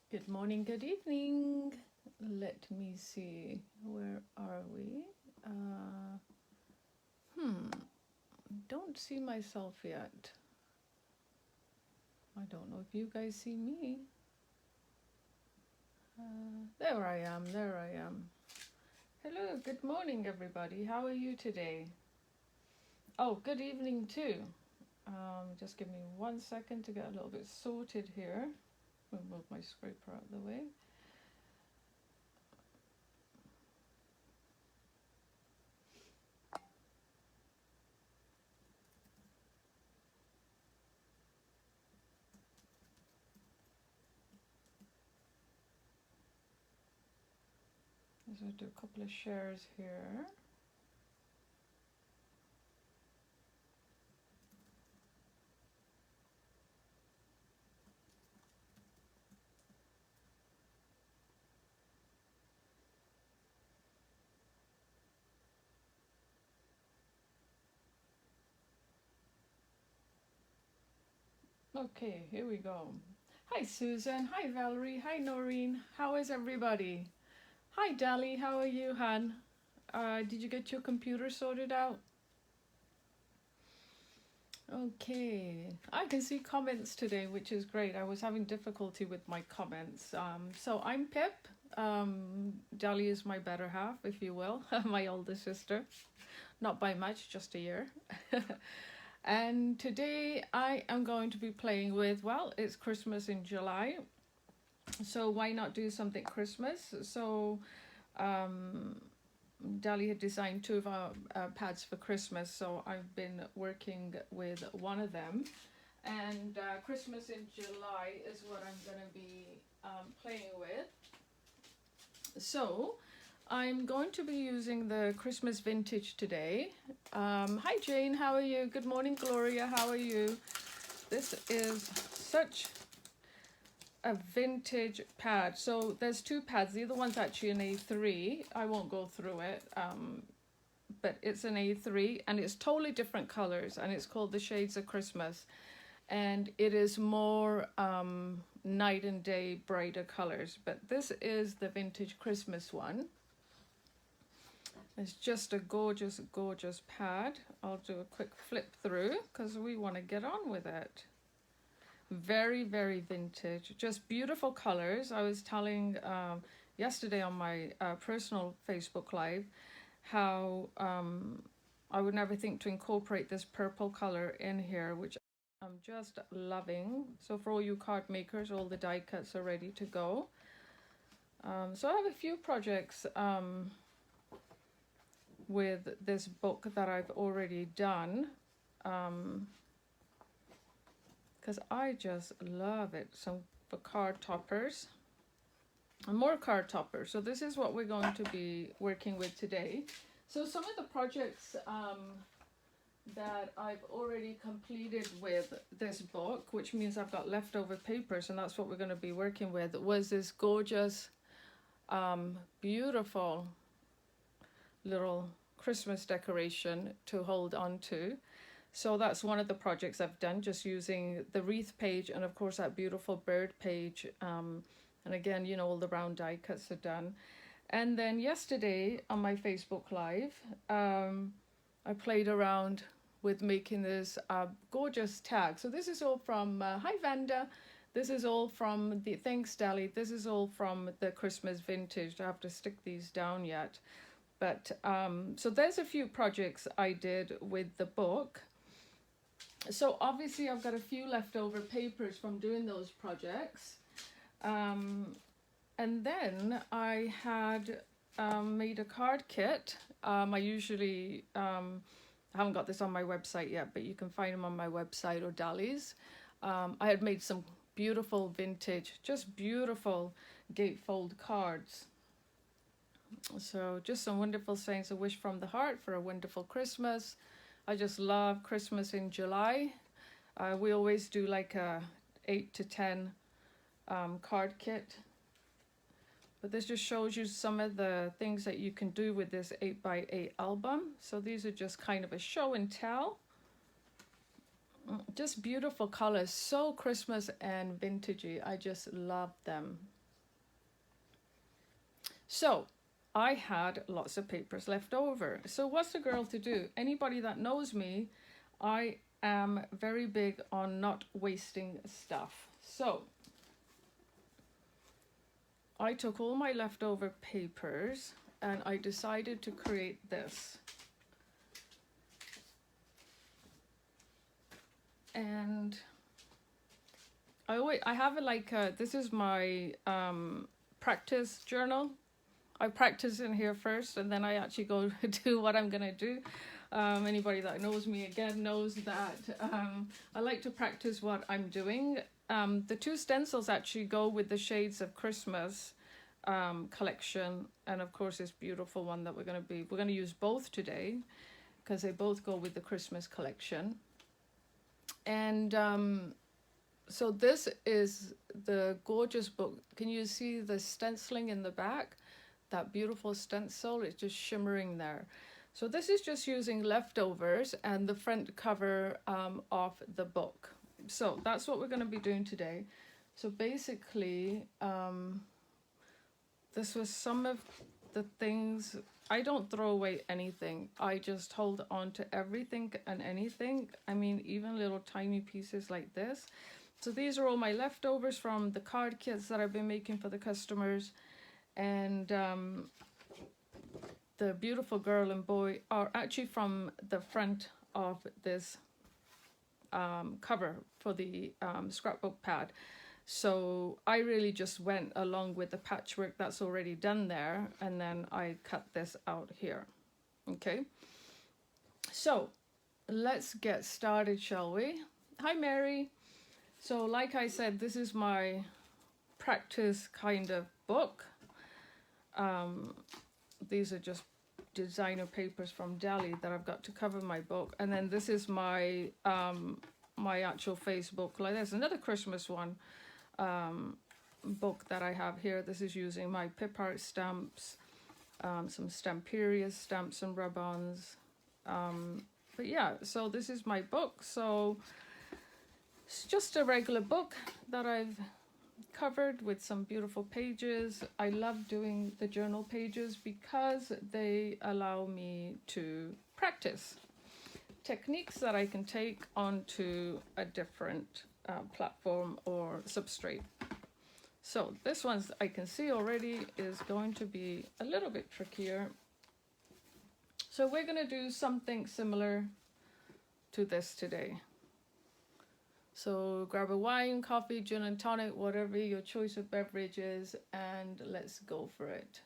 Good morning, good evening. Let me see, where are we? Uh, don't see myself yet. I don't know if you guys see me. There I am, there I am. Hello, good morning, everybody. How are you today? Oh, good evening, too. Just give me 1 second to get a little bit sorted here. Move my scraper out of the way. So I'll do a couple of shares here. Okay, here we go. Hi Susan, hi Valerie, hi Noreen, how is everybody? Hi Dali, how are you, Han? Did you get your computer sorted out? Okay, I can see comments today, which is great. I was having difficulty with my comments. So I'm Pip. Dali is my better half, if you will, my older sister. Not by much, just a year. And today I am going to be playing with, well, it's Christmas in July. So why not do something Christmas? So Dali had designed two of our pads for Christmas, so I've been working with one of them. And Christmas in July is what I'm going to be playing with. So I'm going to be using the Christmas vintage today. Hi Jane, how are you? Good morning Gloria, how are you? This is such a vintage pad. So there's two pads. The other one's actually an A3. I won't go through it, but it's an A3 and it's totally different colors, and it's called the Shades of Christmas, and it is more night and day brighter colors. But this is the vintage Christmas one. It's just a gorgeous, gorgeous pad. I'll do a quick flip through because we want to get on with it. Very, very vintage, just beautiful colors. I was telling yesterday on my personal Facebook Live how I would never think to incorporate this purple color in here, which I'm just loving. So for all you card makers, all the die cuts are ready to go. So I have a few projects with this book that I've already done. Because I just love it. So for card toppers and more card toppers. So this is what we're going to be working with today. So some of the projects that I've already completed with this book, which means I've got leftover papers, and that's what we're going to be working with, was this gorgeous, beautiful little Christmas decoration to hold on to. So that's one of the projects I've done, just using the wreath page and of course that beautiful bird page. And again, you know, all the round die cuts are done. And then yesterday on my Facebook Live, I played around with making this gorgeous tag. So this is all from, hi Vanda, this is all from the, thanks Dali, this is all from the Christmas vintage. I have to stick these down yet. But so there's a few projects I did with the book. So obviously I've got a few leftover papers from doing those projects. And then I had made a card kit. I usually haven't got this on my website yet, but you can find them on my website or Dali's. I had made some beautiful vintage, just beautiful gatefold cards. So just some wonderful sayings, a wish from the heart for a wonderful Christmas. I just love Christmas in July. We always do like a 8 to 10 card kit. But this just shows you some of the things that you can do with this 8x8 album. So these are just kind of a show and tell. Just beautiful colors, so Christmas and vintagey. I just love them. So I had lots of papers left over. So what's the girl to do? Anybody that knows me, I am very big on not wasting stuff. So I took all my leftover papers and I decided to create this. And I have this is my practice journal. I practice in here first and then I actually go do what I'm gonna do. Anybody that knows me again knows that I like to practice what I'm doing. The two stencils actually go with the Shades of Christmas collection, and of course this beautiful one that we're gonna use both today because they both go with the Christmas collection. And so this is the gorgeous book. Can you see the stenciling in the back? That beautiful stencil, it's just shimmering there. So this is just using leftovers and the front cover of the book. So that's what we're going to be doing today. So basically, this was some of the things. I don't throw away anything. I just hold on to everything and anything. I mean, even little tiny pieces like this. So these are all my leftovers from the card kits that I've been making for the customers. And the beautiful girl and boy are actually from the front of this cover for the scrapbook pad. So I really just went along with the patchwork that's already done there, and then I cut this out here. Okay, so let's get started, shall we? Hi, Mary. So like I said, this is my practice kind of book. These are just designer papers from Dali that I've got to cover my book, and then this is my my actual Facebook. Like there's another Christmas one book that I have here. This is using my pip art stamps, some Stamperius stamps and rub-ons. But yeah, so this is my book. So it's just a regular book that I've covered with some beautiful pages. I love doing the journal pages because they allow me to practice techniques that I can take onto a different platform or substrate. So this one I can see already is going to be a little bit trickier. So we're going to do something similar to this today. So grab a wine, coffee, gin and tonic, whatever your choice of beverage is, and let's go for it.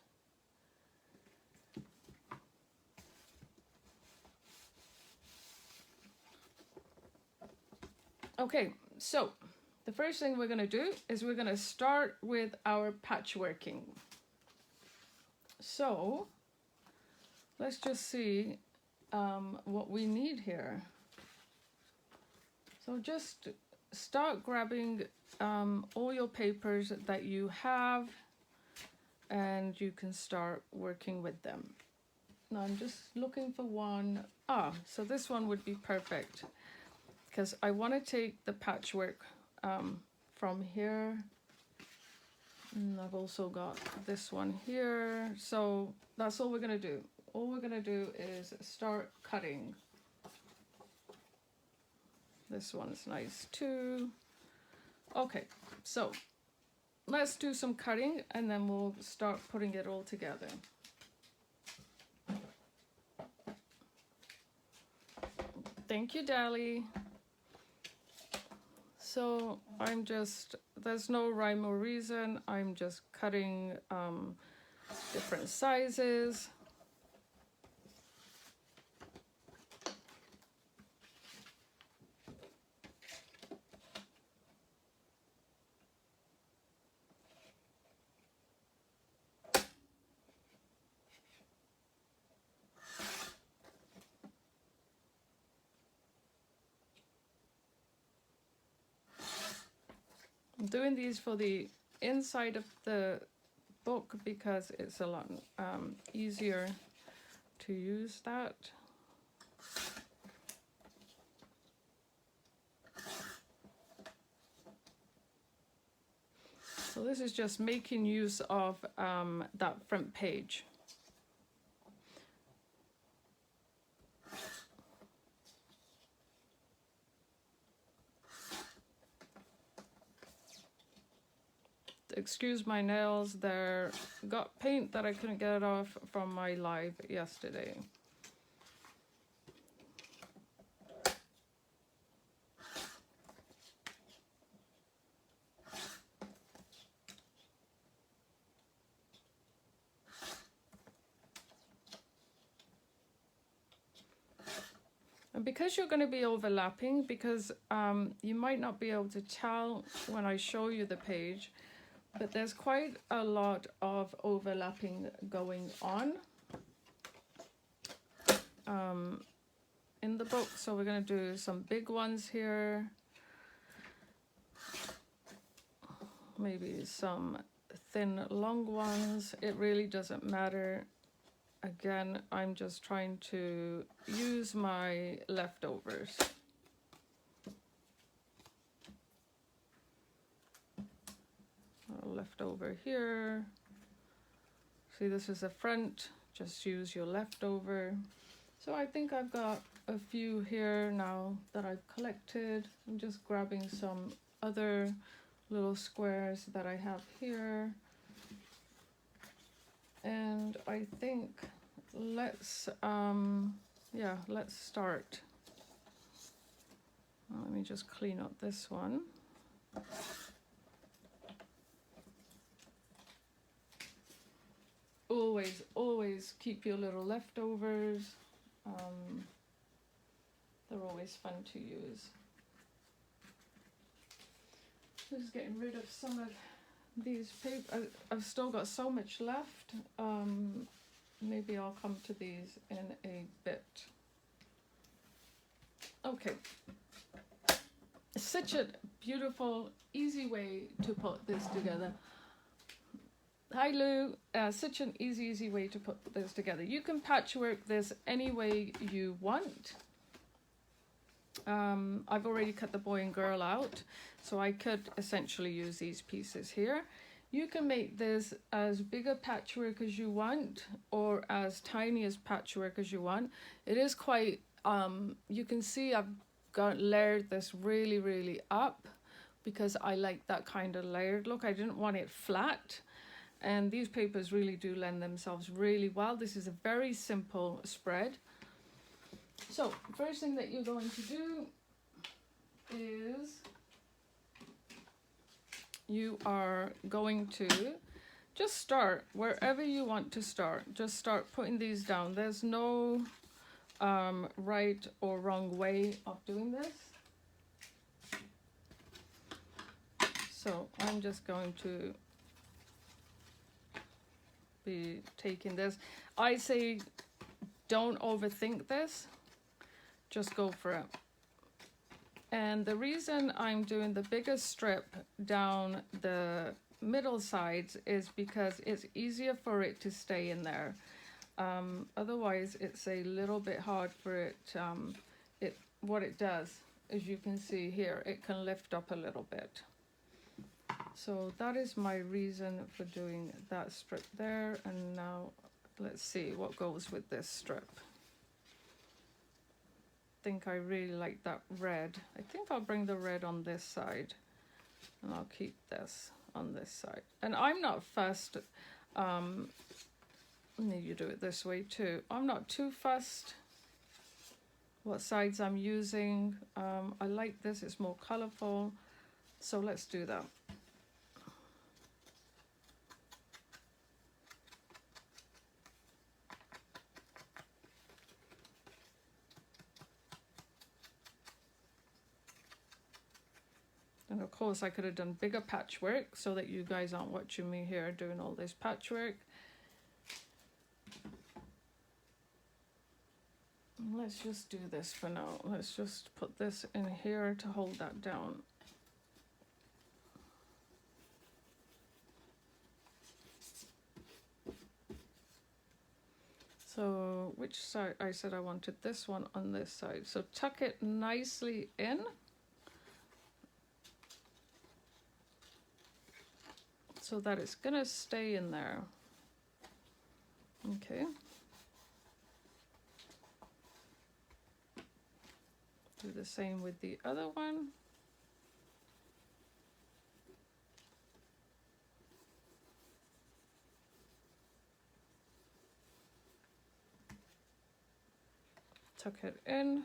Okay, so the first thing we're going to do is we're going to start with our patchworking. So let's just see what we need here. So just start grabbing all your papers that you have, and you can start working with them. Now I'm just looking for one. So this one would be perfect because I want to take the patchwork from here. And I've also got this one here. So that's all we're going to do. All we're going to do is start cutting. This one's nice too. Okay, so let's do some cutting and then we'll start putting it all together. Thank you, Dali. So I'm just, there's no rhyme or reason. I'm just cutting different sizes. I'm doing these for the inside of the book because it's a lot easier to use that. So So this is just making use of that front page. Excuse my nails, they're got paint that I couldn't get off from my live yesterday. And because you're going to be overlapping, because you might not be able to tell when I show you the page, but there's quite a lot of overlapping going on in the book. So we're going to do some big ones here, maybe some thin long ones. It really doesn't matter. Again, I'm just trying to use my leftovers. Left over here. See, this is the front, just use your leftover. So I think I've got a few here now that I've collected. I'm just grabbing some other little squares that I have here. And I think let's start. Let me just clean up this one. Always keep your little leftovers. They're always fun to use. Just getting rid of some of these paper. I've still got so much left. Maybe I'll come to these in a bit. Okay. Such a beautiful, easy way to put this together. Hi Lou, such an easy way to put this together. You can patchwork this any way you want. I've already cut the boy and girl out, so I could essentially use these pieces here. You can make this as big a patchwork as you want, or as tiny as patchwork as you want. It is quite, you can see I've layered this really up because I like that kind of layered look. I didn't want it flat. And these papers really do lend themselves really well. This is a very simple spread. So first thing that you're going to do is you are going to just start wherever you want to start. Just start putting these down. There's no right or wrong way of doing this. So I'm just going to be taking this. I say don't overthink this, just go for it. And the reason I'm doing the biggest strip down the middle sides is because it's easier for it to stay in there. Otherwise it's a little bit hard for it. What it does, as you can see here, it can lift up a little bit. So that is my reason for doing that strip there. And now let's see what goes with this strip. I think I really like that red. I think I'll bring the red on this side and I'll keep this on this side. And I'm not fussed. You do it this way too. I'm not too fussed what sides I'm using. I like this, it's more colorful. So let's do that. And of course I could have done bigger patchwork so that you guys aren't watching me here doing all this patchwork. Let's just do this for now. Let's just put this in here to hold that down. So which side? I said I wanted this one on this side. So tuck it nicely in. so that it's gonna stay in there. Okay. Do the same with the other one. Tuck it in,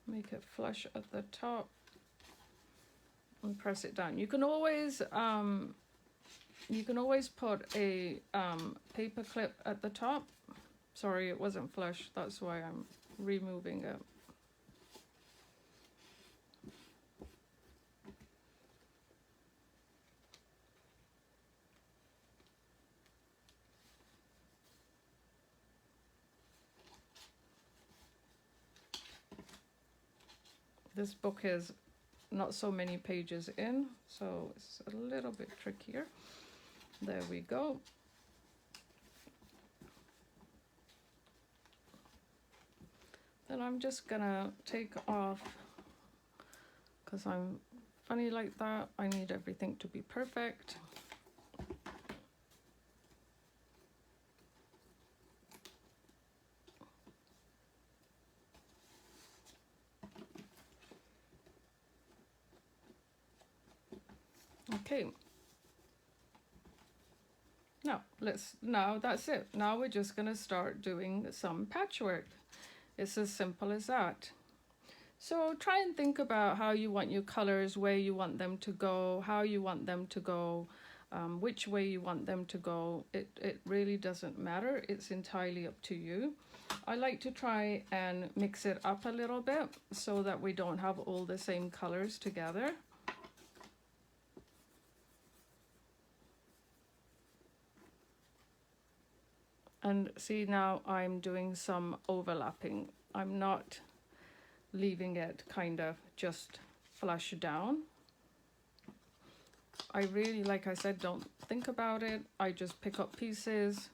make it flush at the top, and press it down. You can always put a paper clip at the top. Sorry, it wasn't flush. That's why I'm removing it. This book is not so many pages in, so it's a little bit trickier. There we go. Then I'm just gonna take off, because I'm funny like that. I need everything to be perfect. Okay. Now that's it. Now we're just gonna start doing some patchwork. It's as simple as that. So try and think about how you want your colors, where you want them to go, how you want them to go, which way you want them to go. It really doesn't matter. It's entirely up to you. I like to try and mix it up a little bit so that we don't have all the same colors together. And see, now I'm doing some overlapping. I'm not leaving it kind of just flush down. I really, like I said, don't think about it. I just pick up pieces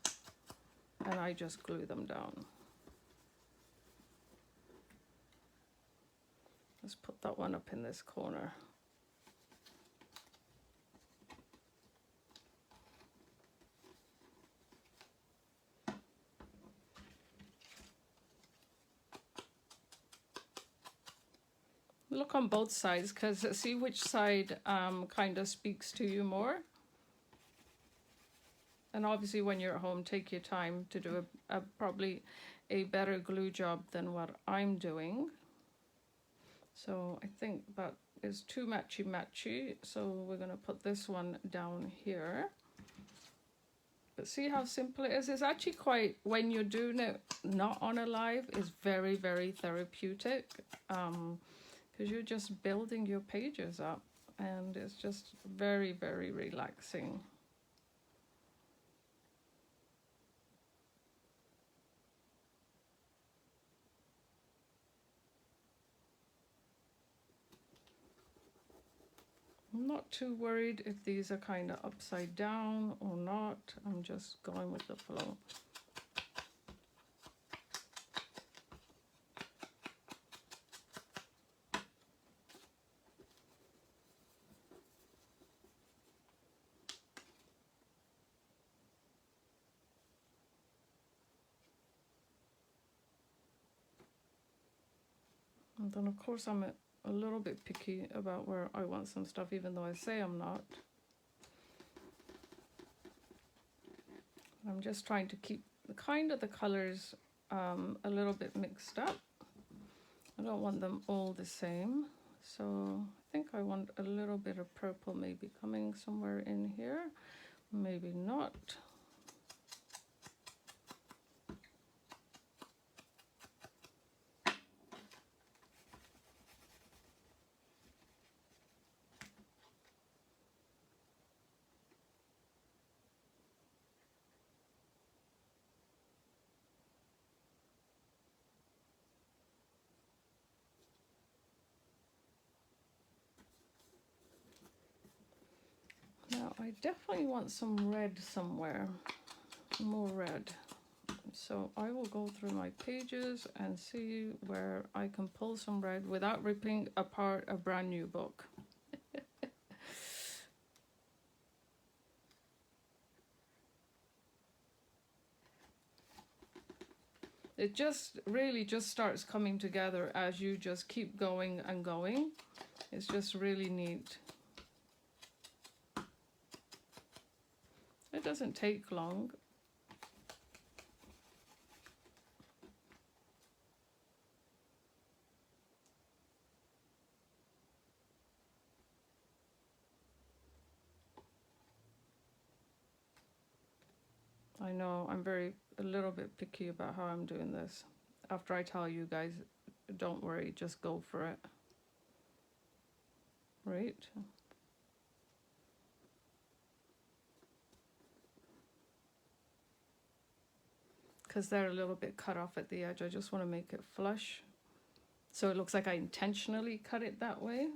and I just glue them down. Let's put that one up in this corner. Look on both sides, because see which side kind of speaks to you more. And obviously when you're at home, take your time to do probably a better glue job than what I'm doing. So I think that is too matchy, so we're going to put this one down here. But see how simple it is? It's actually quite, when you're doing it not on a live, it's very, very therapeutic. Because you're just building your pages up, and it's just very, very relaxing. I'm not too worried if these are kind of upside down or not. I'm just going with the flow. And then of course I'm a little bit picky about where I want some stuff, even though I say I'm not. I'm just trying to keep the colors a little bit mixed up. I don't want them all the same. So I think I want a little bit of purple maybe coming somewhere in here. Maybe not. Now I definitely want some red somewhere, more red. So I will go through my pages and see where I can pull some red without ripping apart a brand new book. It just really just starts coming together as you just keep going and going. It's just really neat. It doesn't take long. I know I'm a little bit picky about how I'm doing this. After I tell you guys, don't worry, just go for it. Right? Because they're a little bit cut off at the edge. I just want to make it flush. So it looks like I intentionally cut it that way.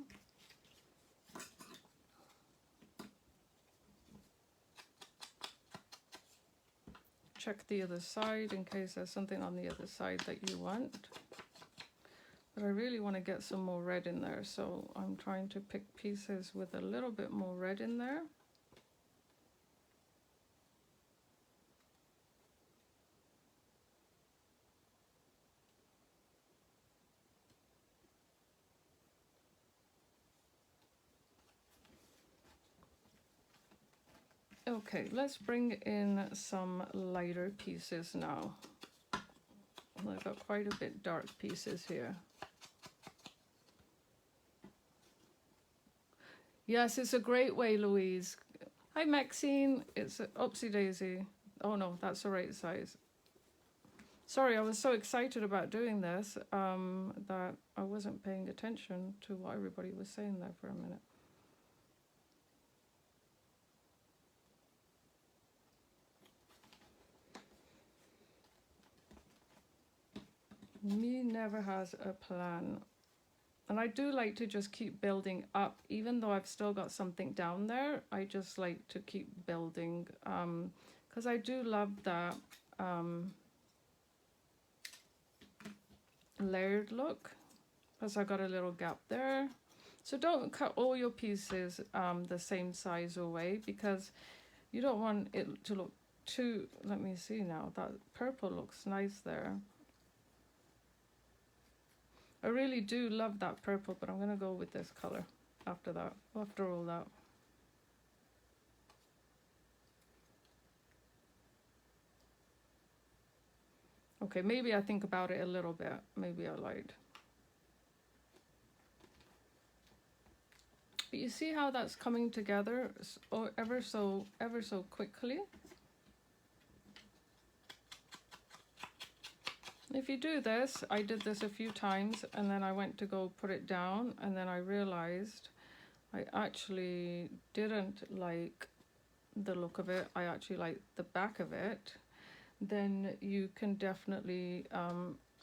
Check the other side in case there's something on the other side that you want. But I really want to get some more red in there, so I'm trying to pick pieces with a little bit more red in there. Okay, let's bring in some lighter pieces now. I've got quite a bit dark pieces here. Yes, it's a great way, Louise. Hi, Maxine. It's a oopsie daisy. Oh no, that's the right size. Sorry, I was so excited about doing this that I wasn't paying attention to what everybody was saying there for a minute. Me never has a plan. And I do like to just keep building up, even though I've still got something down there. I just like to keep building because I do love that layered look, because I got a little gap there. So don't cut all your pieces the same size away, because you don't want it to look too, let me see now, that purple looks nice there. I really do love that purple, but I'm going to go with this color after that, after all that. Okay, maybe I think about it a little bit. Maybe I lied. But you see how that's coming together ever so quickly? If you do this, I did this a few times and then I went to go put it down and then I realized I actually didn't like the look of it. I actually like the back of it. Then you can definitely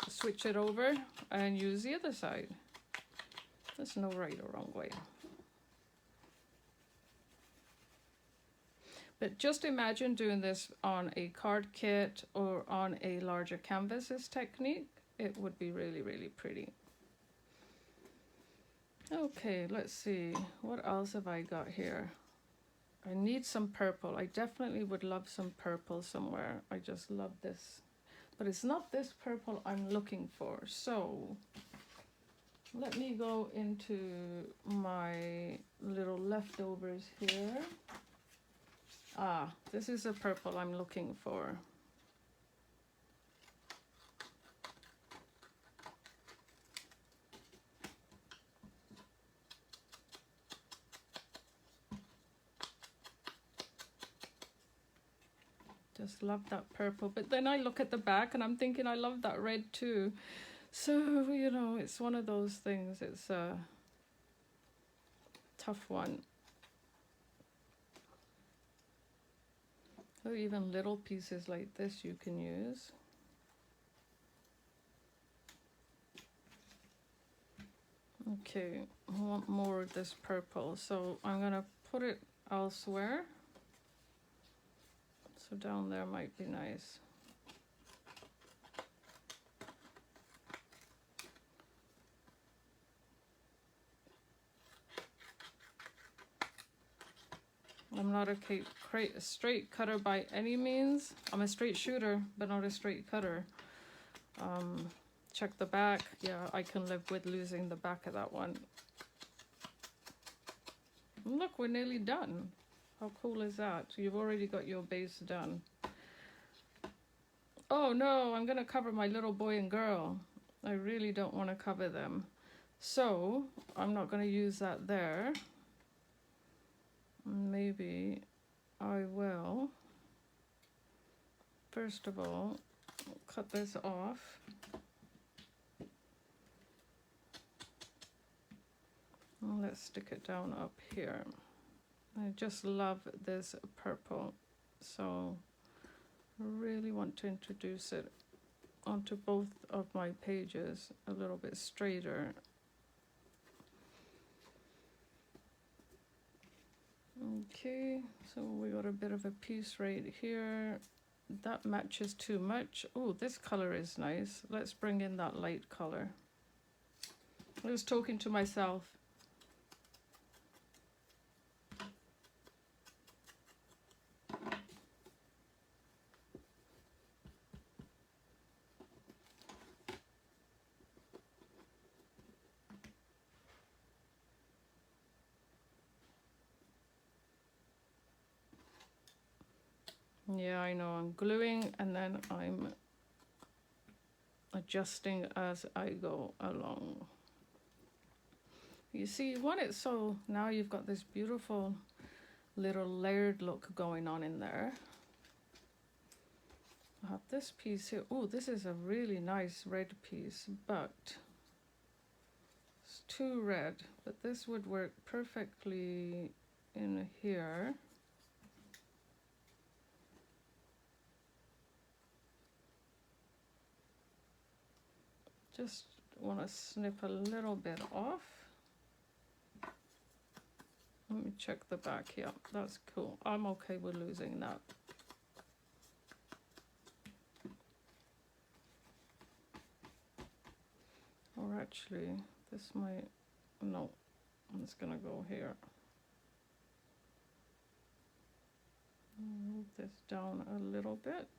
switch it over and use the other side. There's no right or wrong way. But just imagine doing this on a card kit or on a larger canvas, this technique. It would be really, really pretty. Okay, let's see. What else have I got here? I need some purple. I definitely would love some purple somewhere. I just love this. But it's not this purple I'm looking for. So let me go into my little leftovers here. Ah, this is the purple I'm looking for. Just love that purple. But then I look at the back and I'm thinking I love that red too. So, you know, it's one of those things. It's a tough one. So even little pieces like this you can use. Okay, I want more of this purple, so I'm gonna put it elsewhere. So down there might be nice. I'm not a straight cutter by any means. I'm a straight shooter, but not a straight cutter. Check the back. Yeah, I can live with losing the back of that one. And look, we're nearly done. How cool is that? You've already got your base done. Oh no, I'm gonna cover my little boy and girl. I really don't want to cover them. So I'm not gonna use that there. Maybe I will, first of all, cut this off. And let's stick it down up here. I just love this purple, so I really want to introduce it onto both of my pages a little bit straighter. Okay, so we got a bit of a piece right here. That matches too much. Oh, this color is nice. Let's bring in that light color. I was talking to myself. Yeah, I know, I'm gluing and then I'm adjusting as I go along. You see, you want it so now you've got this beautiful little layered look going on in there. I have this piece here. Oh, this is a really nice red piece, but it's too red. But this would work perfectly in here. Just want to snip a little bit off. Let me check the back. Yeah, that's cool. I'm okay with losing that. Or actually, this might, no, it's gonna go here. Move this down a little bit.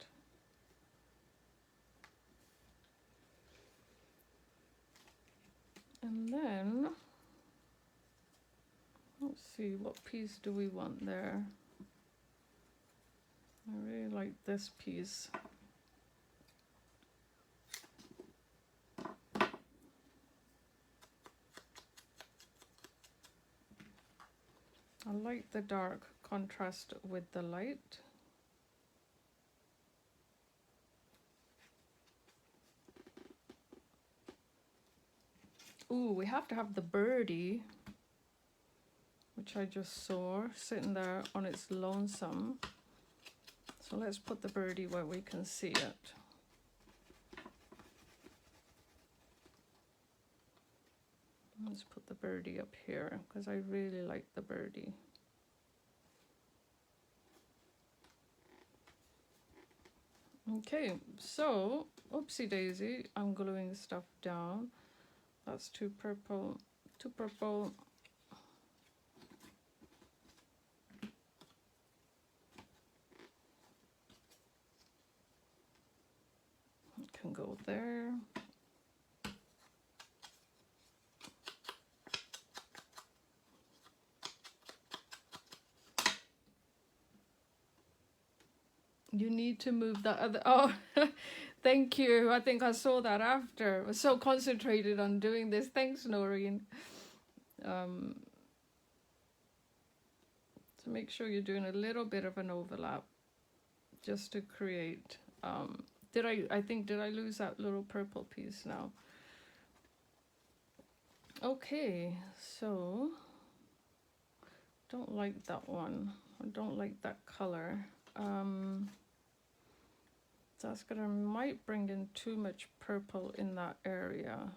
And then, let's see, what piece do we want there? I really like this piece. I like the dark contrast with the light. Ooh, we have to have the birdie, which I just saw sitting there on its lonesome. So let's put the birdie where we can see it. Let's put the birdie up here because I really like the birdie. Okay, so oopsie daisy, I'm gluing stuff down. That's too purple, too purple. It can go there. You need to move that other, oh, thank you. I think I saw that after. I was so concentrated on doing this. Thanks, Noreen. So make sure you're doing a little bit of an overlap just to create, did I lose that little purple piece now? Okay, so, don't like that one. I don't like that color. That's gonna might bring in too much purple in that area.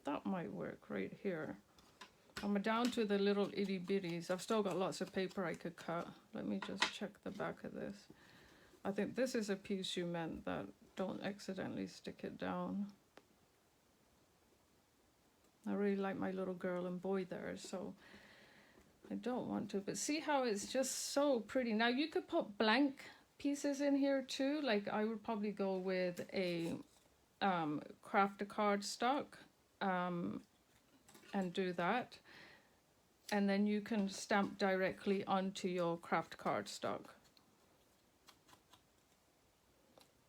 That might work right here. I'm down to the little itty bitties. I've still got lots of paper I could cut. Let me just check the back of this. I think this is a piece you meant, that don't accidentally stick it down. I really like my little girl and boy there, so I don't want to, but see how it's just so pretty. Now you could put blank pieces in here too. Like I would probably go with a craft a card stock and do that. And then you can stamp directly onto your craft cardstock.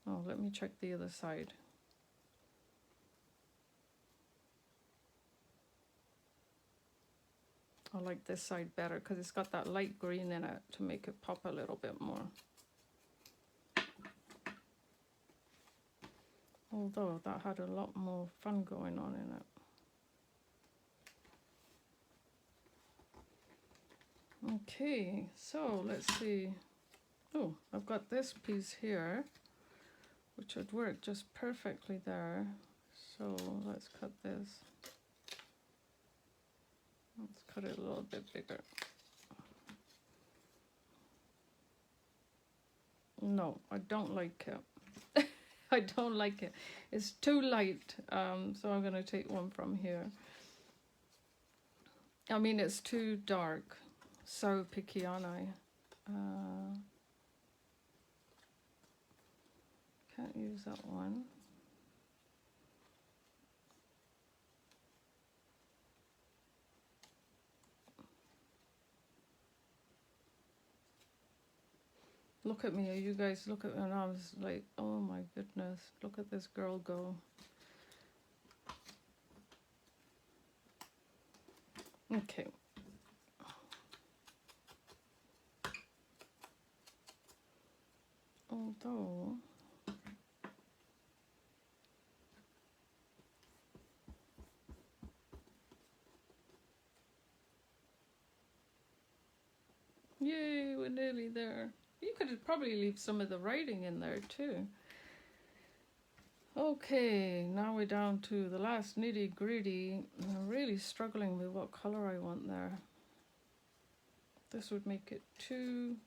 Oh, let me check the other side. I like this side better because it's got that light green in it to make it pop a little bit more. Although that had a lot more fun going on in it. Okay, so let's see. Oh, I've got this piece here, which would work just perfectly there. So let's cut this. Let's cut it a little bit bigger. No, I don't like it. I don't like it. It's too light, so I'm going to take one from here. I mean, it's too dark. So picky, aren't I? Can't use that one. Look at me, you guys look at me, and I was like, oh my goodness, look at this girl go. Okay. Although, yay, we're nearly there. You could probably leave some of the writing in there too. Okay, now we're down to the last nitty gritty. I'm really struggling with what color I want there. This would make it too...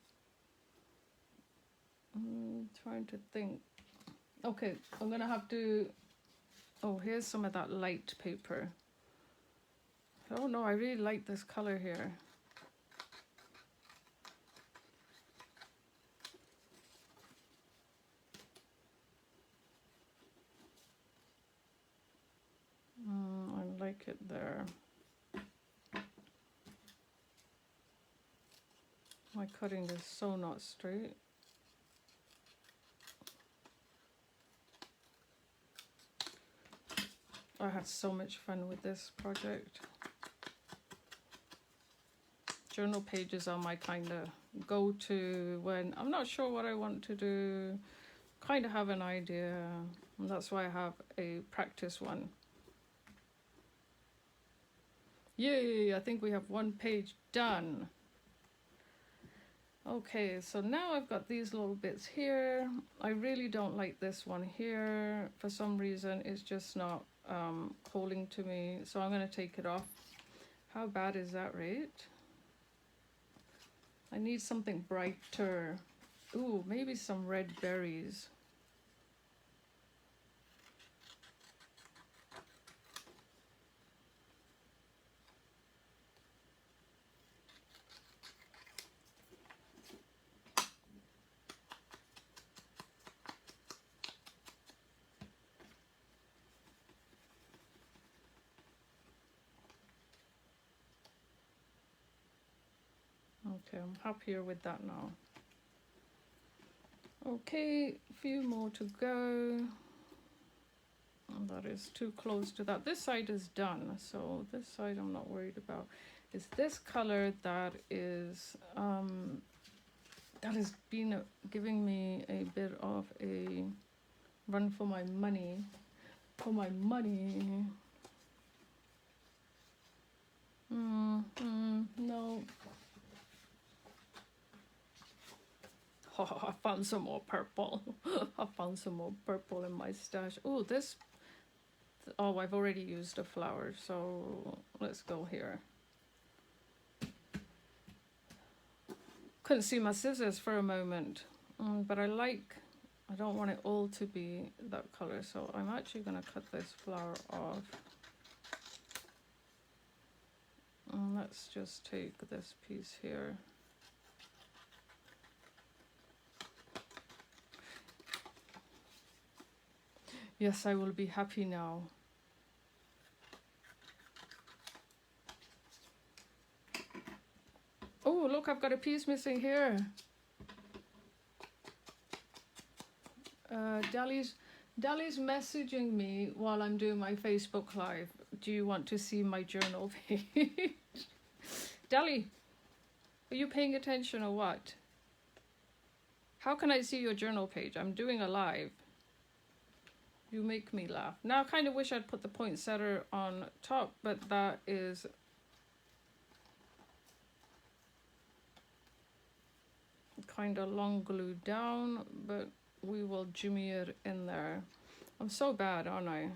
I'm trying to think. Okay, I'm gonna have to... Oh, here's some of that light paper. Oh no, I really like this color here. I like it there. My cutting is so not straight. I had so much fun with this project. Journal pages are my kind of go-to when I'm not sure what I want to do, kind of have an idea, and that's why I have a practice one. Yay, I think we have one page done. Okay, so now I've got these little bits here. I really don't like this one here. For some reason, it's just not calling to me, so I'm going to take it off. How bad is that rate? I need something brighter. Ooh, maybe some red berries. Okay, I'm happier with that now. Okay, a few more to go. And that is too close to that. This side is done, so this side I'm not worried about. It's this color that is that has been giving me a bit of a run for my money. For my money. No. Oh, I found some more purple. I found some more purple in my stash. Oh, this. Oh, I've already used a flower, so let's go here. Couldn't see my scissors for a moment, but I don't want it all to be that color, so I'm actually going to cut this flower off. And let's just take this piece here. Yes, I will be happy now. Oh, look, I've got a piece missing here. Dali's messaging me while I'm doing my Facebook Live. Do you want to see my journal page? Dali, are you paying attention or what? How can I see your journal page? I'm doing a live. You make me laugh. Now I kind of wish I'd put the poinsettia on top, but that is kind of long glued down, but we will jimmy it in there. I'm so bad, aren't I?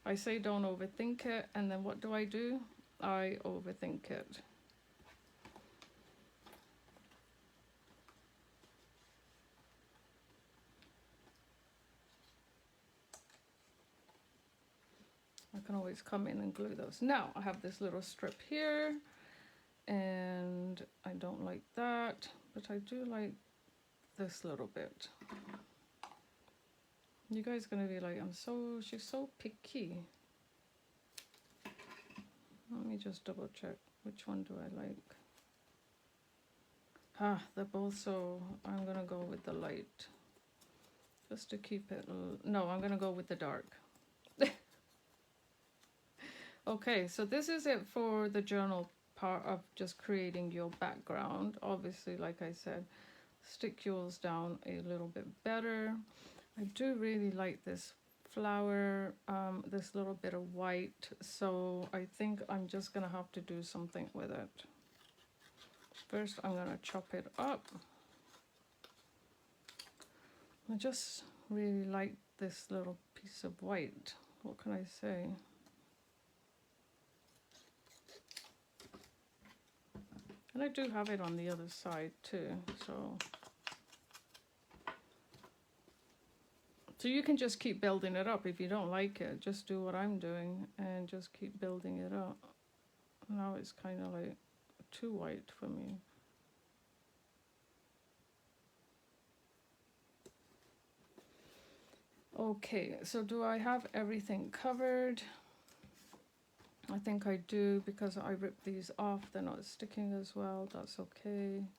I say don't overthink it, and then what do? I overthink it. I can always come in and glue those. Now I have this little strip here, and I don't like that, but I do like this little bit. You guys are gonna be like, she's so picky. Let me just double check. Which one do I like? They're both so, I'm gonna go with the light. Just to keep it, no, I'm gonna go with the dark. Okay, so this is it for the journal part of just creating your background. Obviously, like I said, stick yours down a little bit better. I do really like this flower, this little bit of white, so I think I'm just gonna have to do something with it. First, I'm gonna chop it up. I just really like this little piece of white. What can I say? And I do have it on the other side too, so you can just keep building it up. If you don't like it, just do what I'm doing and just keep building it up. Now it's kind of like too white for me. Okay, so do I have everything covered? I think I do, because I ripped these off. They're not sticking as well. That's okay.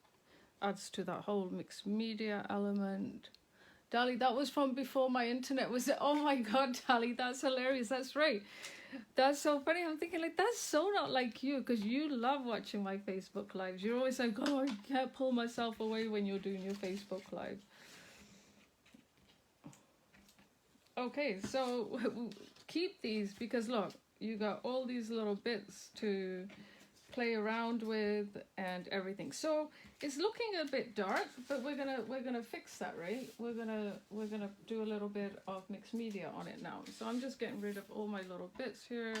Adds to that whole mixed media element. Dali, that was from before my internet was. Oh my god, Dali, that's hilarious. That's right. That's so funny. I'm thinking, like, that's so not like you, because you love watching my Facebook lives. You're always like, oh, I can't pull myself away when you're doing your Facebook live. Okay, so keep these, because look, you got all these little bits to play around with and everything. So it's looking a bit dark, but we're gonna fix that, right? We're gonna do a little bit of mixed media on it now. So I'm just getting rid of all my little bits here.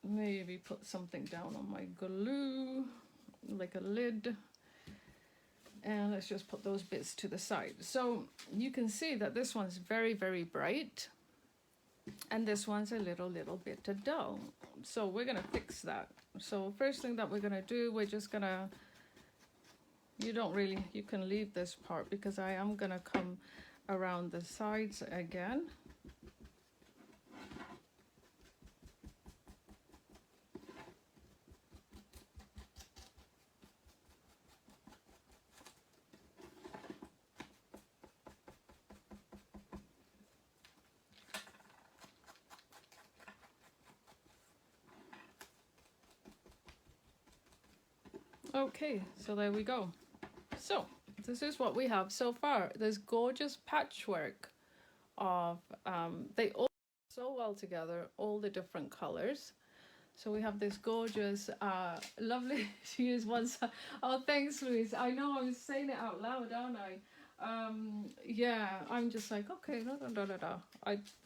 Maybe put something down on my glue, like a lid. And let's just put those bits to the side. So you can see that this one's very, very bright, and this one's a little bit dull. So we're gonna fix that. So first thing that we're gonna do, we're just gonna, you can leave this part, because I am gonna come around the sides again. Okay, so there we go. So this is what we have so far. This gorgeous patchwork of they all so well together, all the different colors. So we have this gorgeous lovely to use one side. Oh, thanks, Louise. I know I'm saying it out loud, aren't I? Yeah, I'm just like, okay,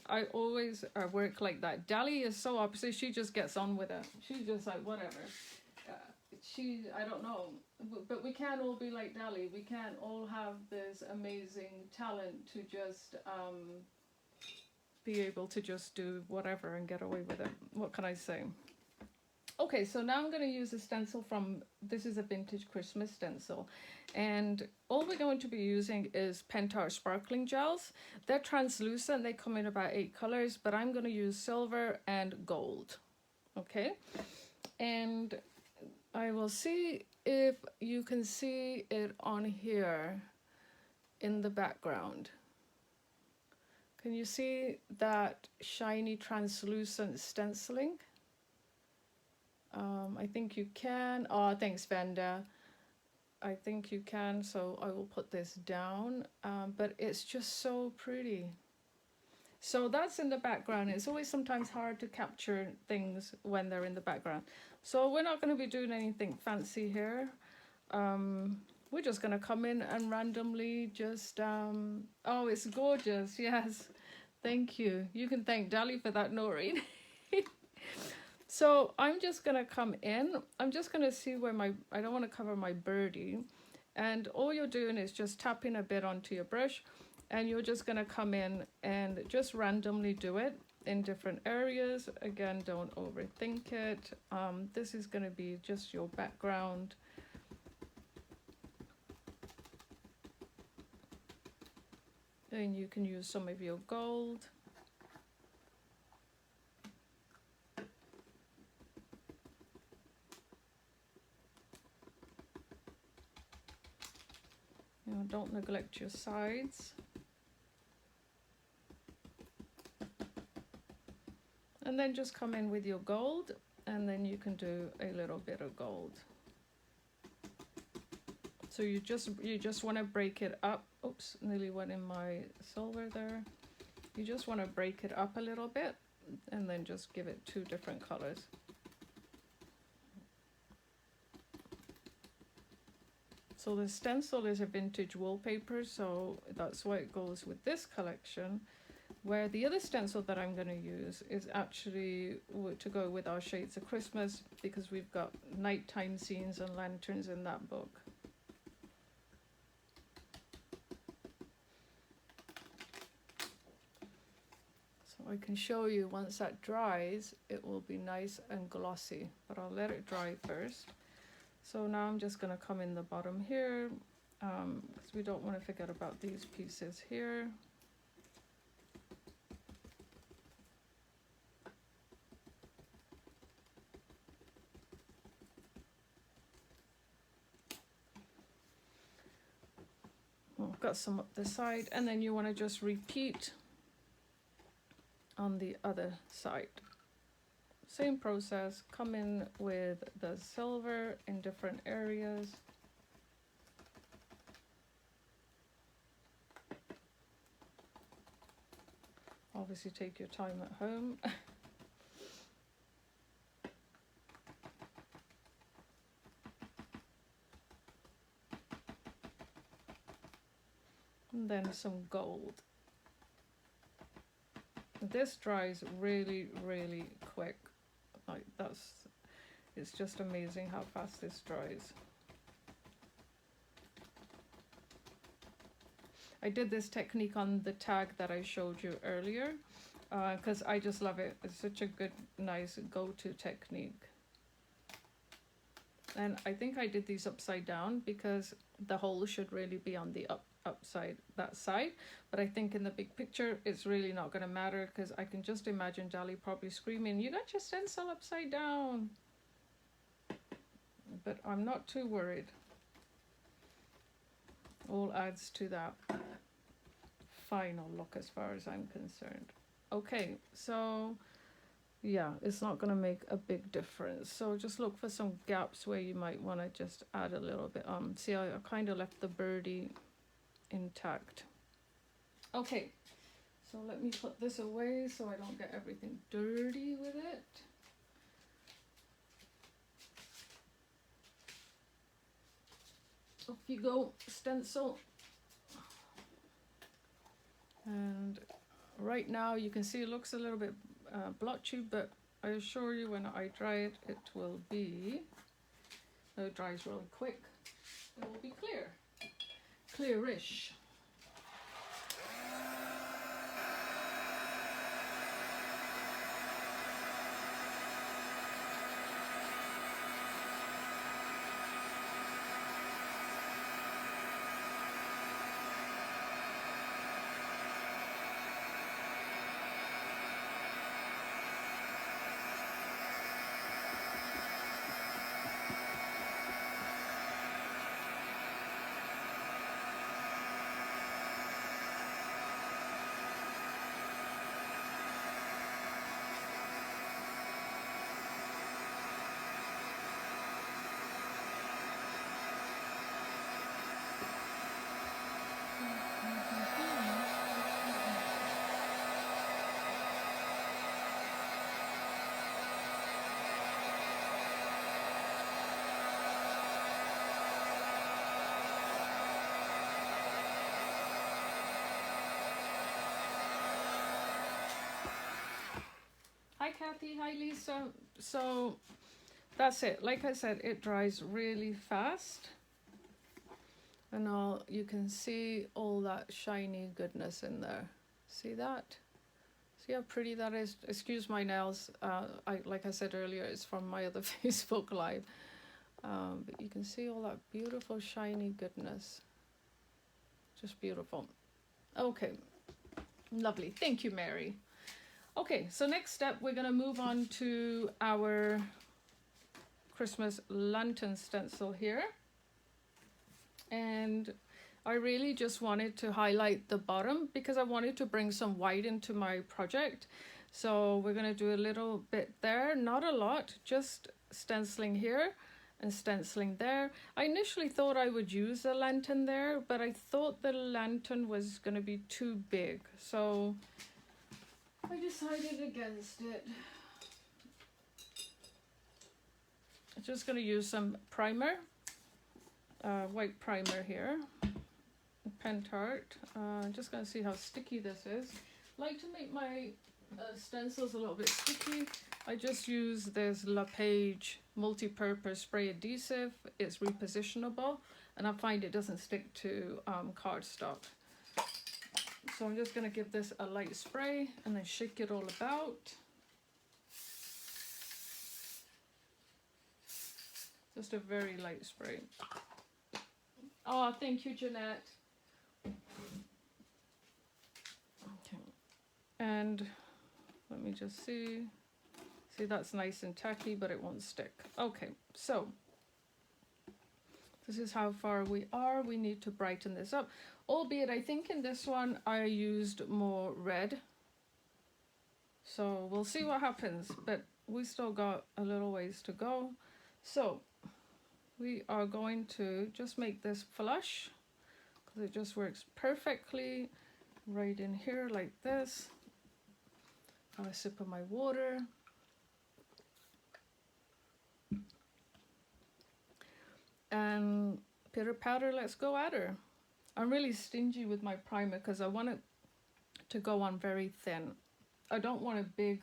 I always work like that. Dali is so opposite. She just gets on with it. She's just like, whatever. I don't know, but we can't all be like Dali. We can't all have this amazing talent to just be able to just do whatever and get away with it. What can I say? Okay, so now I'm going to use a stencil from, this is a vintage Christmas stencil, and all we're going to be using is Pentart sparkling gels. They're translucent, they come in about 8 colors, but I'm going to use silver and gold. Okay, and I will see if you can see it on here in the background. Can you see that shiny translucent stenciling? I think you can. Oh, thanks, Venda. I think you can, so I will put this down. But it's just so pretty. So that's in the background. It's always sometimes hard to capture things when they're in the background. So we're not going to be doing anything fancy here. We're just going to come in and randomly just... oh, it's gorgeous. Yes. Thank you. You can thank Dali for that, Noreen. So I'm just going to come in. I'm just going to see where I don't want to cover my birdie. And all you're doing is just tapping a bit onto your brush. And you're just going to come in and just randomly do it in different areas. Again, don't overthink it. This is going to be just your background. And you can use some of your gold. You know, don't neglect your sides. And then just come in with your gold, and then you can do a little bit of gold. So you just want to break it up. Oops, nearly went in my silver there. You just want to break it up a little bit, and then just give it 2 different colors. So the stencil is a vintage wallpaper, so that's why it goes with this collection. Where the other stencil that I'm going to use is actually to go with our Shades of Christmas, because we've got nighttime scenes and lanterns in that book. So I can show you once that dries, it will be nice and glossy, but I'll let it dry first. So now I'm just going to come in the bottom here, because we don't want to forget about these pieces here. I've got some up the side, and then you want to just repeat on the other side. Same process, come in with the silver in different areas. Obviously take your time at home. And then some gold. This dries really, really quick. Like it's just amazing how fast this dries. I did this technique on the tag that I showed you earlier, because I just love it. It's such a good, nice go-to technique. And I think I did these upside down because the hole should really be on the upside, that side. But I think in the big picture, it's really not going to matter, because I can just imagine Dali probably screaming, "You got your stencil upside down!" But I'm not too worried. All adds to that final look as far as I'm concerned. Okay, so yeah, it's not going to make a big difference. So just look for some gaps where you might want to just add a little bit. See, I kind of left the birdie intact. Okay, so let me put this away so I don't get everything dirty with it. Off you go, stencil. And right now you can see it looks a little bit blotchy, but I assure you when I dry it, it will be, though it dries really quick, it will be clear, clearish. Hi Kathy, hi Lisa. So that's it. Like I said, it dries really fast. And all you can see all that shiny goodness in there. See that? See how pretty that is? Excuse my nails. Like I said earlier, it's from my other Facebook Live. But you can see all that beautiful shiny goodness. Just beautiful. Okay, lovely. Thank you, Mary. Okay, so next step, we're going to move on to our Christmas lantern stencil here. And I really just wanted to highlight the bottom because I wanted to bring some white into my project. So we're going to do a little bit there, not a lot, just stenciling here and stenciling there. I initially thought I would use a lantern there, but I thought the lantern was going to be too big. So I decided against it. I'm just going to use some primer, white primer here, Pentart. I'm just going to see how sticky this is. I like to make my stencils a little bit sticky. I just use this LePage multi-purpose spray adhesive. It's repositionable, and I find it doesn't stick to cardstock. So I'm just going to give this a light spray and then shake it all about. Just a very light spray. Oh, thank you, Jeanette. Okay. And let me just see. See, that's nice and tacky, but it won't stick. Okay, so this is how far we are. We need to brighten this up. Albeit, I think in this one, I used more red. So we'll see what happens, but we still got a little ways to go. So we are going to just make this flush because it just works perfectly right in here like this. Have a sip of my water. And pitter patter, let's go at her. I'm really stingy with my primer because I want it to go on very thin. I don't want a big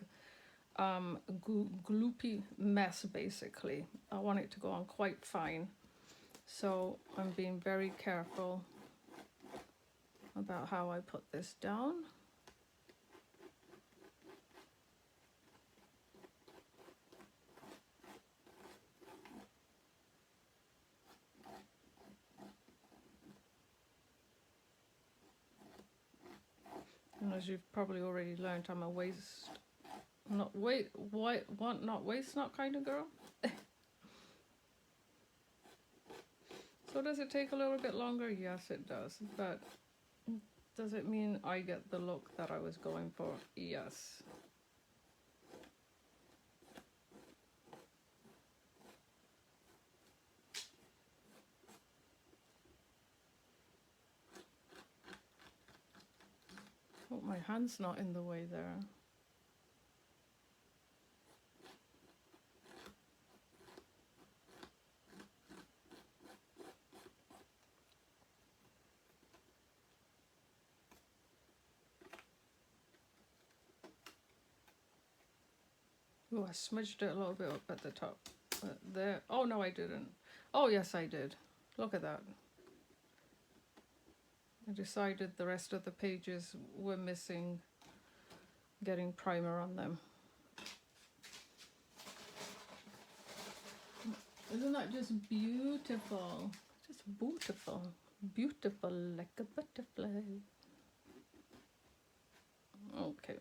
gloopy mess basically. I want it to go on quite fine. So I'm being very careful about how I put this down. And as you've probably already learned, I'm a not waste not kind of girl. So does it take a little bit longer? Yes, it does. But does it mean I get the look that I was going for? Yes. Oh, my hand's not in the way there. Oh, I smudged it a little bit up at the top. There. Oh, no, I didn't. Oh, yes, I did. Look at that. I decided the rest of the pages were missing getting primer on them. Isn't that just beautiful? Just beautiful. Beautiful like a butterfly. Okay.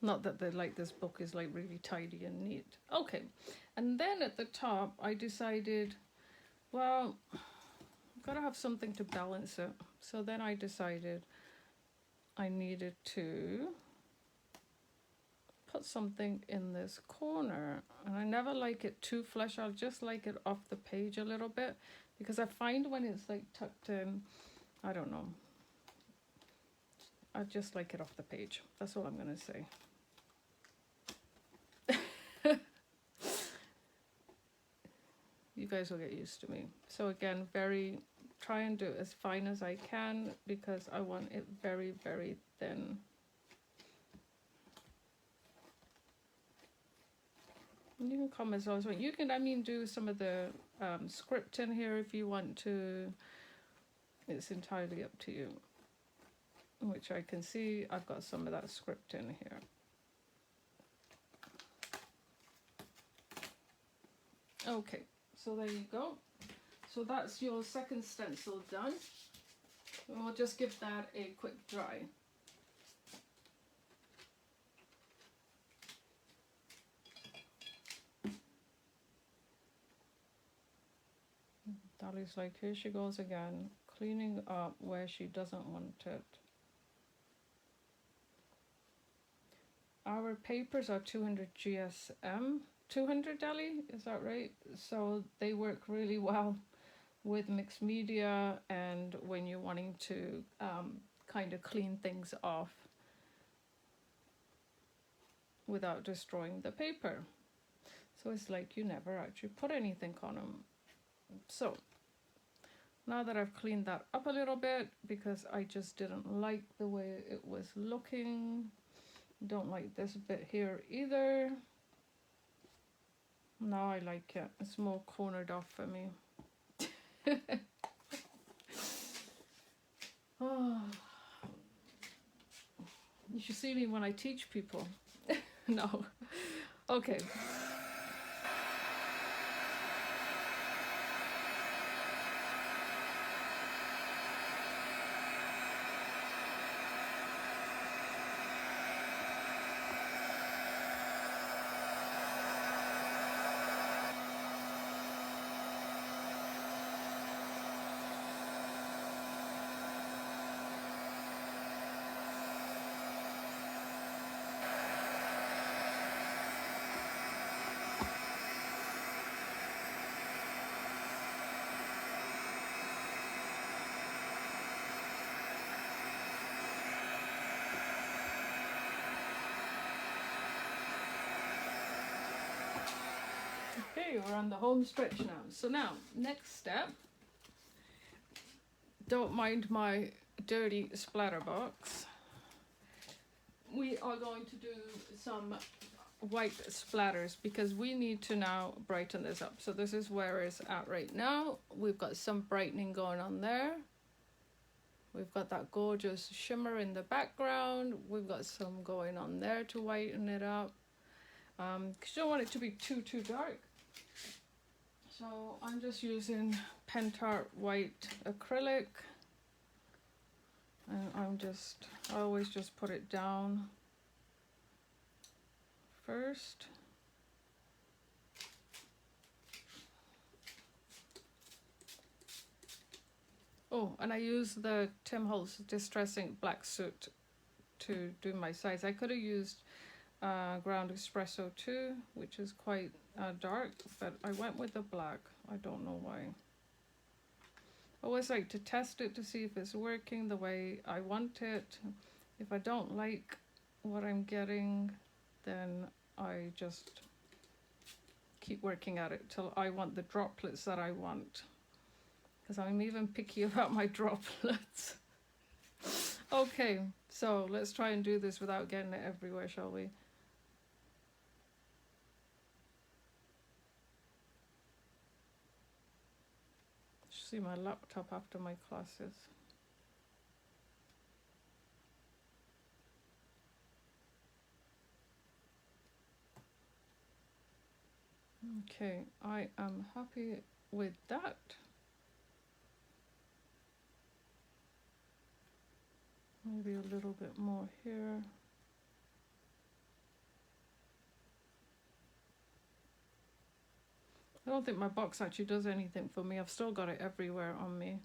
Not that this book is like really tidy and neat. Okay. And then at the top, I decided, well, I've got to have something to balance it. So then I decided I needed to put something in this corner. And I never like it too flush. I'll just like it off the page a little bit. Because I find when it's like tucked in, I don't know. I just like it off the page. That's all I'm going to say. You guys will get used to me. So again, try and do it as fine as I can because I want it very, very thin. And you can come as well as well. You can, I mean, do some of the script in here if you want to. It's entirely up to you. Which I can see I've got some of that script in here. Okay, so there you go. So that's your second stencil done. And we'll just give that a quick dry. Dolly's like, here she goes again, cleaning up where she doesn't want it. Our papers are 200 GSM. 200, Dolly, is that right? So they work really well with mixed media and when you're wanting to kind of clean things off without destroying the paper. So it's like you never actually put anything on them. So now that I've cleaned that up a little bit because I just didn't like the way it was looking. Don't like this bit here either. Now I like it. It's more cornered off for me. Oh. You should see me when I teach people. No. Okay. Okay, we're on the home stretch now. So now, next step. Don't mind my dirty splatter box. We are going to do some white splatters because we need to now brighten this up. So this is where it's at right now. We've got some brightening going on there. We've got that gorgeous shimmer in the background. We've got some going on there to whiten it up. Because you don't want it to be too dark. So I'm just using Pentart white acrylic. And I always just put it down first. Oh, and I use the Tim Holtz Distressing Black Soot to do my sides. I could have used Ground Espresso too, which is quite dark, but I went with the black. I don't know why. I always like to test it to see if it's working the way I want it. If I don't like what I'm getting, then I just keep working at it till I want the droplets that I want. Because I'm even picky about my droplets. Okay, so let's try and do this without getting it everywhere, shall we? See my laptop after my classes. Okay, I am happy with that. Maybe a little bit more here. I don't think my box actually does anything for me. I've still got it everywhere on me.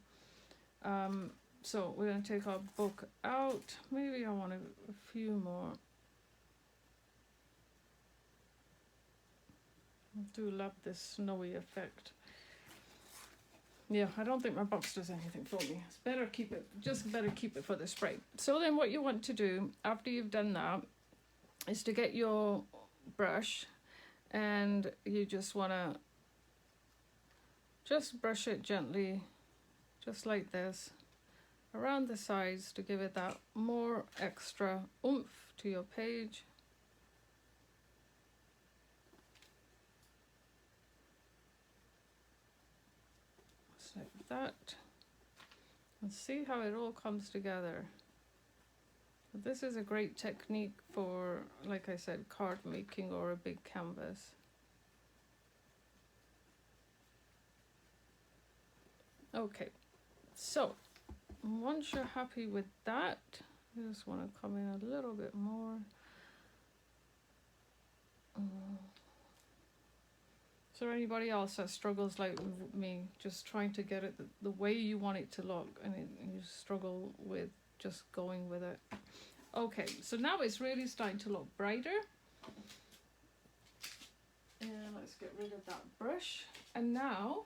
So we're going to take our book out. Maybe I want a few more. I do love this snowy effect. Yeah, I don't think my box does anything for me. It's better keep it, just better keep it for the spray. So then what you want to do after you've done that is to get your brush and you just want to just brush it gently, just like this, around the sides to give it that more extra oomph to your page. that and see how it all comes together. This is a great technique for, like I said, card making or a big canvas. Okay, so once you're happy with that, you just want to come in a little bit more. Is there anybody else that struggles like me, just trying to get it the way you want it to look, and you struggle with just going with it? Okay, so now it's really starting to look brighter. And let's get rid of that brush. And now,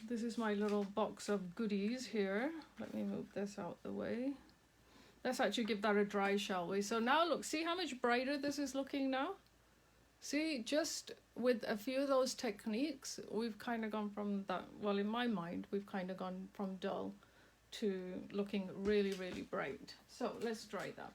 this is my little box of goodies here. Let me move this out the way. Let's actually give that a dry, shall we? So now look, see how much brighter this is looking now? See, just with a few of those techniques, we've kind of gone from that, well, in my mind, we've kind of gone from dull to looking really, really bright. So let's dry that.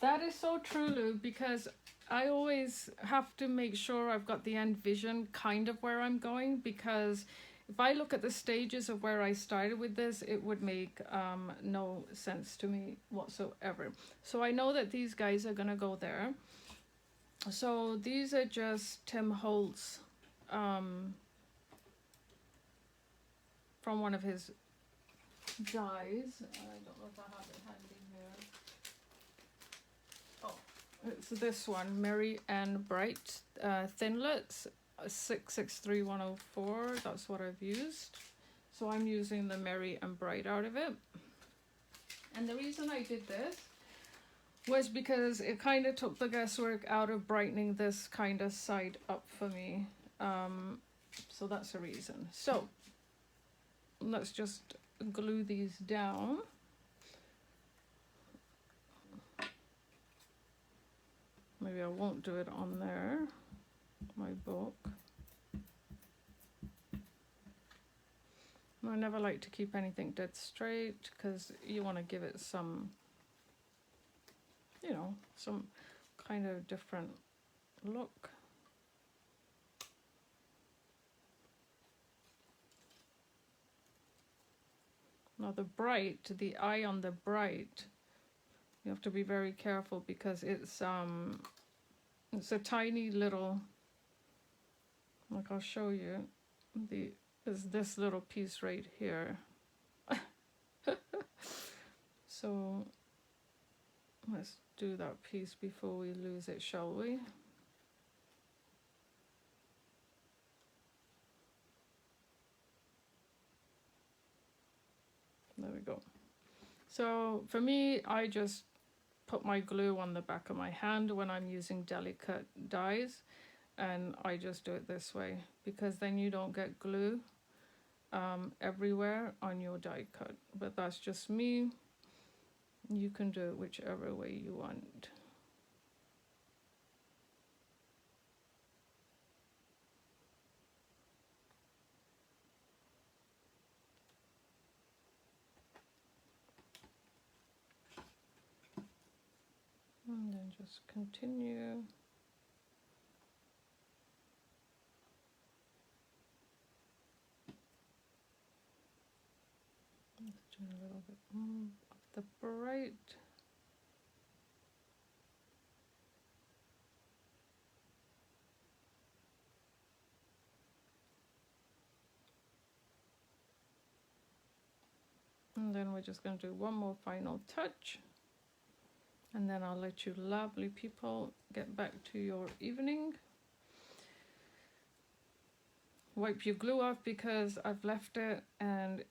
That is so true, Lou, because I always have to make sure I've got the end vision kind of where I'm going, because if I look at the stages of where I started with this, it would make no sense to me whatsoever. So I know that these guys are going to go there. So these are just Tim Holtz from one of his dies. I don't know if I have it handy here. Oh, it's this one, Merry and Bright Thinlits, 663104. That's what I've used. So I'm using the Merry and Bright out of it. And the reason I did this was because it kind of took the guesswork out of brightening this kind of side up for me. So that's the reason. So let's just glue these down. Maybe I won't do it on there, my book. I never like to keep anything dead straight because you want to give it some, you know, some kind of different look. Now the bright, the eye on the bright, you have to be very careful because it's a tiny little, like I'll show you, is this little piece right here. So let's do that piece before we lose it, shall we? There we go. So for me, I just put my glue on the back of my hand when I'm using delicate dies, and I just do it this way because then you don't get glue everywhere on your die cut. But that's just me. You can do it whichever way you want. And then just continue. Let's do a little bit more of the bright. And then we're just going to do one more final touch. And then I'll let you lovely people get back to your evening. Wipe your glue off because I've left it and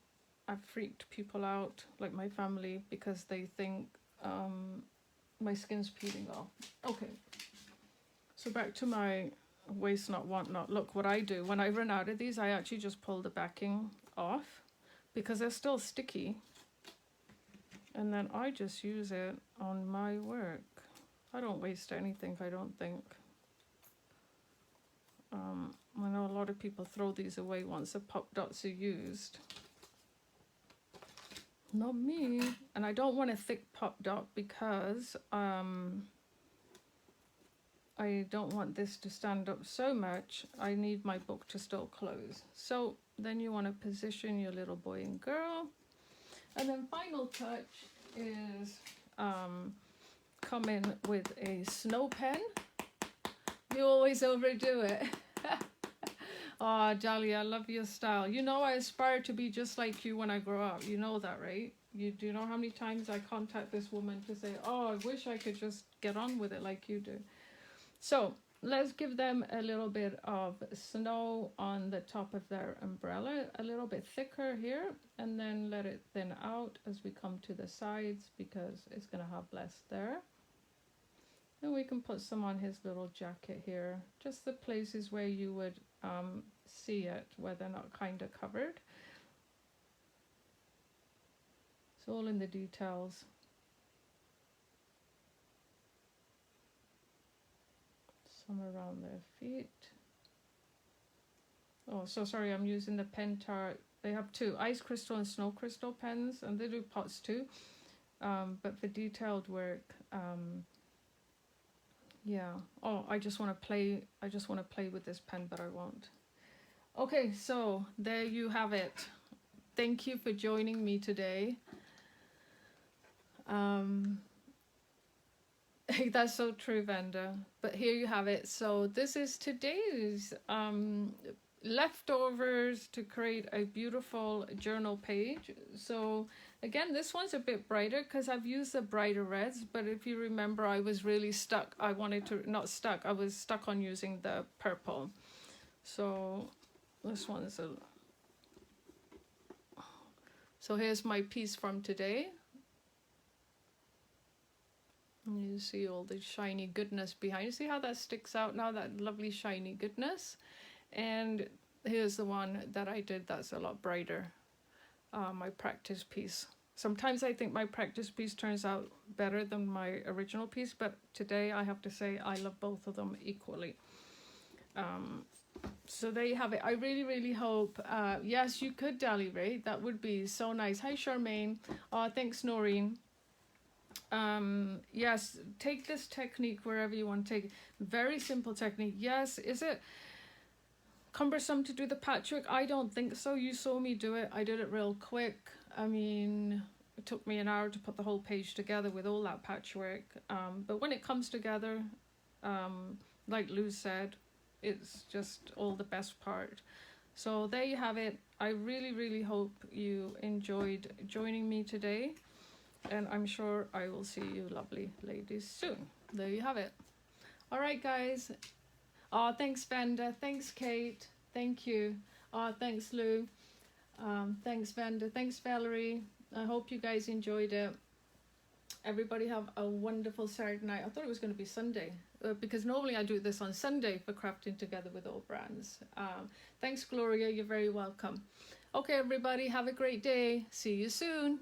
I've freaked people out, like my family, because they think my skin's peeling off. Okay, so back to my waste not, want not. Look what I do. When I run out of these, I actually just pull the backing off because they're still sticky. And then I just use it on my work. I don't waste anything, I don't think. I know a lot of people throw these away once the pop dots are used. Not me. And I don't want a thick pop dot because I don't want this to stand up so much. I need my book to still close. So then you want to position your little boy and girl. And then final touch is come in with a snow pen. You always overdo it. Oh, Dahlia, I love your style. You know I aspire to be just like you when I grow up. You know that, right? You do know how many times I contact this woman to say, oh, I wish I could just get on with it like you do. So let's give them a little bit of snow on the top of their umbrella, a little bit thicker here, and then let it thin out as we come to the sides because it's going to have less there. And we can put some on his little jacket here, just the places where you would see it, where they're not kind of covered. It's all in the details. Some around their feet. Oh, so sorry, I'm using the Pentart. They have two, ice crystal and snow crystal pens, and they do pots too. But for detailed work, yeah. Oh, I just want to play with this pen, but I won't. Okay, so there you have it. Thank you for joining me today. That's so true, Vanda. But here you have it. So this is today's leftovers to create a beautiful journal page. So again, this one's a bit brighter because I've used the brighter reds, but if you remember, I was really stuck. I was stuck on using the purple. So this one's so here's my piece from today. You see all the shiny goodness behind. You see how that sticks out now, that lovely shiny goodness? And here's the one that I did that's a lot brighter, my practice piece. Sometimes I think my practice piece turns out better than my original piece, but today I have to say I love both of them equally. So there you have it. I really, really hope, yes, you could Dally Ray. That would be so nice. Hi, Charmaine. Thanks, Noreen. Yes, take this technique wherever you want to take it. Very simple technique. Yes, is it cumbersome to do the patchwork? I don't think so. You saw me do it. I did it real quick. I mean, it took me an hour to put the whole page together with all that patchwork. But when it comes together, like Lou said, it's just all the best part. So there you have it. I really, really hope you enjoyed joining me today. And I'm sure I will see you lovely ladies soon. There you have it. All right, guys. Thanks, Vanda. Thanks, Kate. Thank you. Thanks, Lou. Thanks, Vanda. Thanks, Valerie. I hope you guys enjoyed it. Everybody have a wonderful Saturday night. I thought it was going to be Sunday because normally I do this on Sunday for Crafting Together with All Brands. Thanks, Gloria. You're very welcome. Okay, everybody. Have a great day. See you soon.